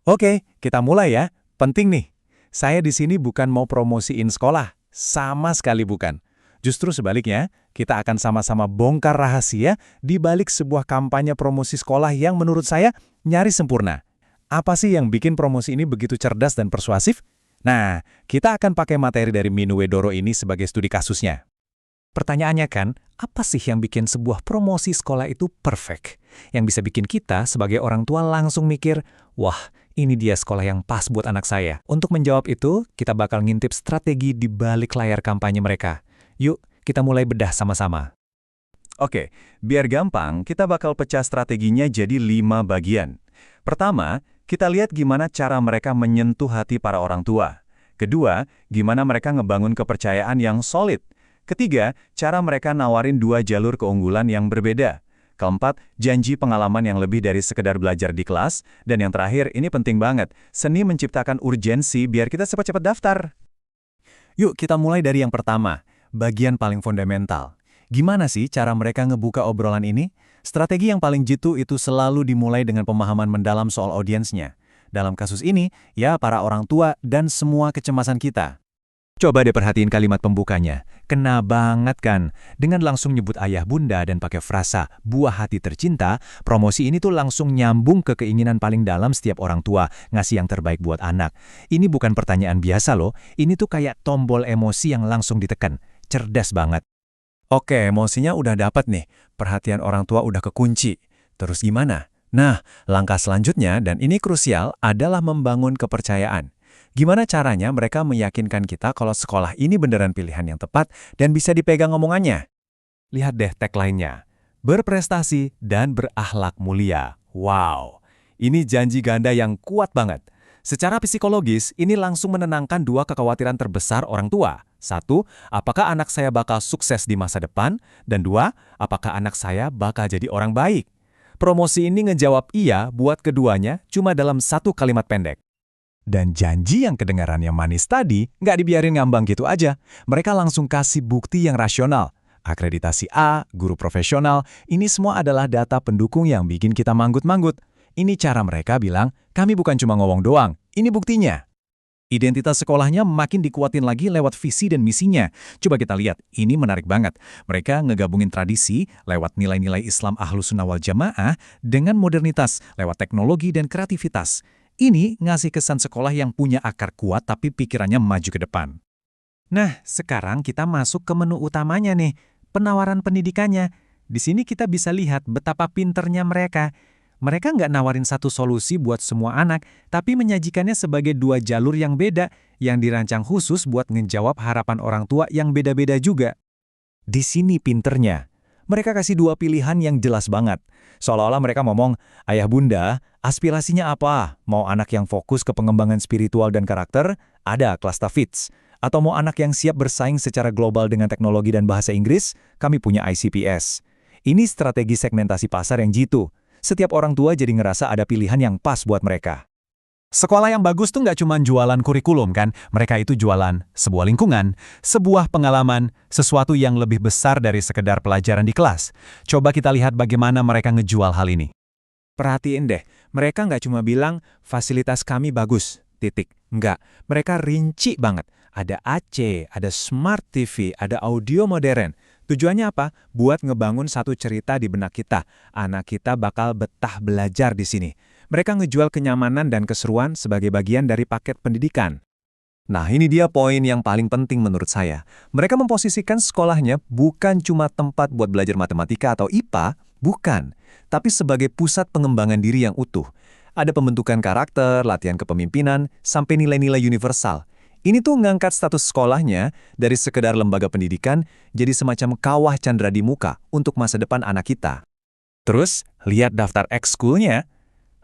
Oke, kita mulai ya. Penting nih. Saya di sini bukan mau promosiin sekolah. Sama sekali bukan. Justru sebaliknya, kita akan sama-sama bongkar rahasia di balik sebuah kampanye promosi sekolah yang menurut saya nyaris sempurna. Apa sih yang bikin promosi ini begitu cerdas dan persuasif? Nah, kita akan pakai materi dari Minuwedoro ini sebagai studi kasusnya. Pertanyaannya kan, apa sih yang bikin sebuah promosi sekolah itu perfect? Yang bisa bikin kita sebagai orang tua langsung mikir, wah, ini dia sekolah yang pas buat anak saya. Untuk menjawab itu, kita bakal ngintip strategi di balik layar kampanye mereka. Yuk, kita mulai bedah sama-sama. Oke, biar gampang, kita bakal pecah strateginya jadi 5 bagian. Pertama, kita lihat gimana cara mereka menyentuh hati para orang tua. Kedua, gimana mereka ngebangun kepercayaan yang solid. Ketiga, cara mereka nawarin 2 jalur keunggulan yang berbeda. Keempat, janji pengalaman yang lebih dari sekedar belajar di kelas. Dan yang terakhir, ini penting banget, seni menciptakan urgensi biar kita cepat-cepat daftar. Yuk kita mulai dari yang pertama, bagian paling fundamental. Gimana sih cara mereka ngebuka obrolan ini? Strategi yang paling jitu itu selalu dimulai dengan pemahaman mendalam soal audiensnya. Dalam kasus ini, ya para orang tua dan semua kecemasan kita. Coba deh perhatiin kalimat pembukanya. Kena banget kan? Dengan langsung nyebut ayah bunda dan pakai frasa buah hati tercinta, promosi ini tuh langsung nyambung ke keinginan paling dalam setiap orang tua, ngasih yang terbaik buat anak. Ini bukan pertanyaan biasa loh, ini tuh kayak tombol emosi yang langsung ditekan. Cerdas banget. Oke, emosinya udah dapat nih. Perhatian orang tua udah kekunci. Terus gimana? Nah, langkah selanjutnya, dan ini krusial, adalah membangun kepercayaan. Gimana caranya mereka meyakinkan kita kalau sekolah ini beneran pilihan yang tepat dan bisa dipegang omongannya? Lihat deh tagline-nya. Berprestasi dan berakhlak mulia. Wow, ini janji ganda yang kuat banget. Secara psikologis, ini langsung menenangkan 2 kekhawatiran terbesar orang tua. 1, apakah anak saya bakal sukses di masa depan? Dan 2, apakah anak saya bakal jadi orang baik? Promosi ini ngejawab iya buat keduanya cuma dalam 1 kalimat pendek. Dan janji yang kedengarannya manis tadi nggak dibiarin ngambang gitu aja. Mereka langsung kasih bukti yang rasional. Akreditasi A, guru profesional, ini semua adalah data pendukung yang bikin kita manggut-manggut. Ini cara mereka bilang, kami bukan cuma ngomong doang, ini buktinya. Identitas sekolahnya makin dikuatin lagi lewat visi dan misinya. Coba kita lihat, ini menarik banget. Mereka ngegabungin tradisi lewat nilai-nilai Islam Ahlus Sunnah wal Jamaah dengan modernitas lewat teknologi dan kreativitas. Ini ngasih kesan sekolah yang punya akar kuat tapi pikirannya maju ke depan. Nah, sekarang kita masuk ke menu utamanya nih, penawaran pendidikannya. Di sini kita bisa lihat betapa pinternya mereka. Mereka nggak nawarin satu solusi buat semua anak, tapi menyajikannya sebagai 2 jalur yang beda, yang dirancang khusus buat ngejawab harapan orang tua yang beda-beda juga. Di sini pinternya. Mereka kasih 2 pilihan yang jelas banget. Seolah-olah mereka ngomong, ayah bunda, aspirasinya apa? Mau anak yang fokus ke pengembangan spiritual dan karakter? Ada Klasta Fits. Atau mau anak yang siap bersaing secara global dengan teknologi dan bahasa Inggris? Kami punya ICPS. Ini strategi segmentasi pasar yang jitu. Setiap orang tua jadi ngerasa ada pilihan yang pas buat mereka. Sekolah yang bagus tuh nggak cuma jualan kurikulum kan, mereka itu jualan sebuah lingkungan, sebuah pengalaman, sesuatu yang lebih besar dari sekedar pelajaran di kelas. Coba kita lihat bagaimana mereka ngejual hal ini. Perhatiin deh, mereka nggak cuma bilang fasilitas kami bagus, titik. Nggak, mereka rinci banget. Ada AC, ada Smart TV, ada audio modern. Tujuannya apa? Buat ngebangun satu cerita di benak kita. Anak kita bakal betah belajar di sini. Mereka ngejual kenyamanan dan keseruan sebagai bagian dari paket pendidikan. Nah, ini dia poin yang paling penting menurut saya. Mereka memposisikan sekolahnya bukan cuma tempat buat belajar matematika atau IPA, bukan. Tapi sebagai pusat pengembangan diri yang utuh. Ada pembentukan karakter, latihan kepemimpinan, sampai nilai-nilai universal. Ini tuh ngangkat status sekolahnya dari sekedar lembaga pendidikan jadi semacam kawah candra di muka untuk masa depan anak kita. Terus, lihat daftar ekskulnya.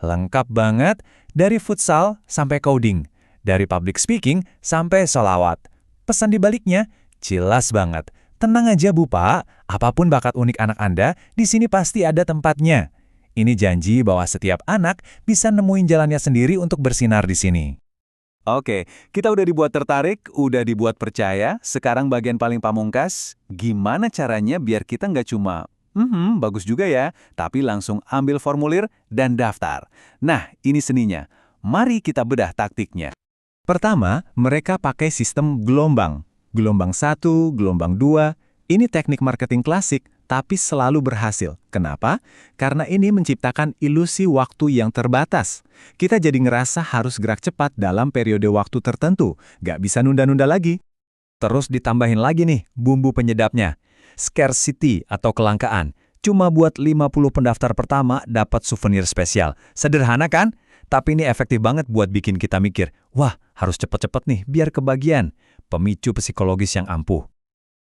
Lengkap banget, dari futsal sampai coding, dari public speaking sampai sholawat. Pesan di baliknya, jelas banget. Tenang aja Bu Pak, apapun bakat unik anak Anda, di sini pasti ada tempatnya. Ini janji bahwa setiap anak bisa nemuin jalannya sendiri untuk bersinar di sini. Oke, kita udah dibuat tertarik, udah dibuat percaya, sekarang bagian paling pamungkas, gimana caranya biar kita nggak cuma bagus juga ya, tapi langsung ambil formulir dan daftar. Nah, ini seninya. Mari kita bedah taktiknya. Pertama, mereka pakai sistem gelombang. Gelombang 1, gelombang 2. Ini teknik marketing klasik, tapi selalu berhasil. Kenapa? Karena ini menciptakan ilusi waktu yang terbatas. Kita jadi ngerasa harus gerak cepat dalam periode waktu tertentu. Nggak bisa nunda-nunda lagi. Terus ditambahin lagi nih bumbu penyedapnya. Scarcity atau kelangkaan. Cuma buat 50 pendaftar pertama dapat souvenir spesial. Sederhana kan? Tapi ini efektif banget buat bikin kita mikir, wah harus cepet-cepet nih biar kebagian. Pemicu psikologis yang ampuh.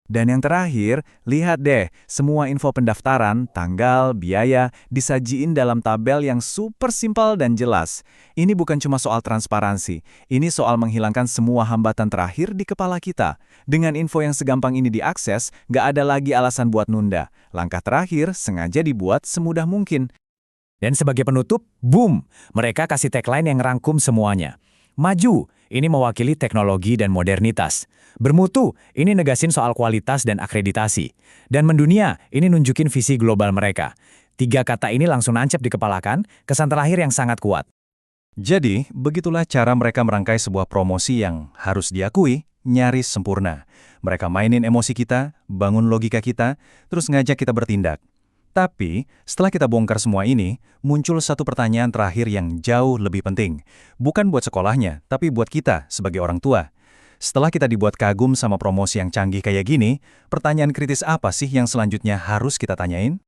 Dan yang terakhir, lihat deh, semua info pendaftaran, tanggal, biaya, disajiin dalam tabel yang super simpel dan jelas. Ini bukan cuma soal transparansi, ini soal menghilangkan semua hambatan terakhir di kepala kita. Dengan info yang segampang ini diakses, nggak ada lagi alasan buat nunda. Langkah terakhir sengaja dibuat semudah mungkin. Dan sebagai penutup, boom! Mereka kasih tagline yang rangkum semuanya. Maju, ini mewakili teknologi dan modernitas. Bermutu, ini negasin soal kualitas dan akreditasi. Dan mendunia, ini nunjukin visi global mereka. 3 kata ini langsung nancep di kepala kan, kesan terakhir yang sangat kuat. Jadi, begitulah cara mereka merangkai sebuah promosi yang harus diakui nyaris sempurna. Mereka mainin emosi kita, bangun logika kita, terus ngajak kita bertindak. Tapi, setelah kita bongkar semua ini, muncul satu pertanyaan terakhir yang jauh lebih penting. Bukan buat sekolahnya, tapi buat kita sebagai orang tua. Setelah kita dibuat kagum sama promosi yang canggih kayak gini, pertanyaan kritis apa sih yang selanjutnya harus kita tanyain?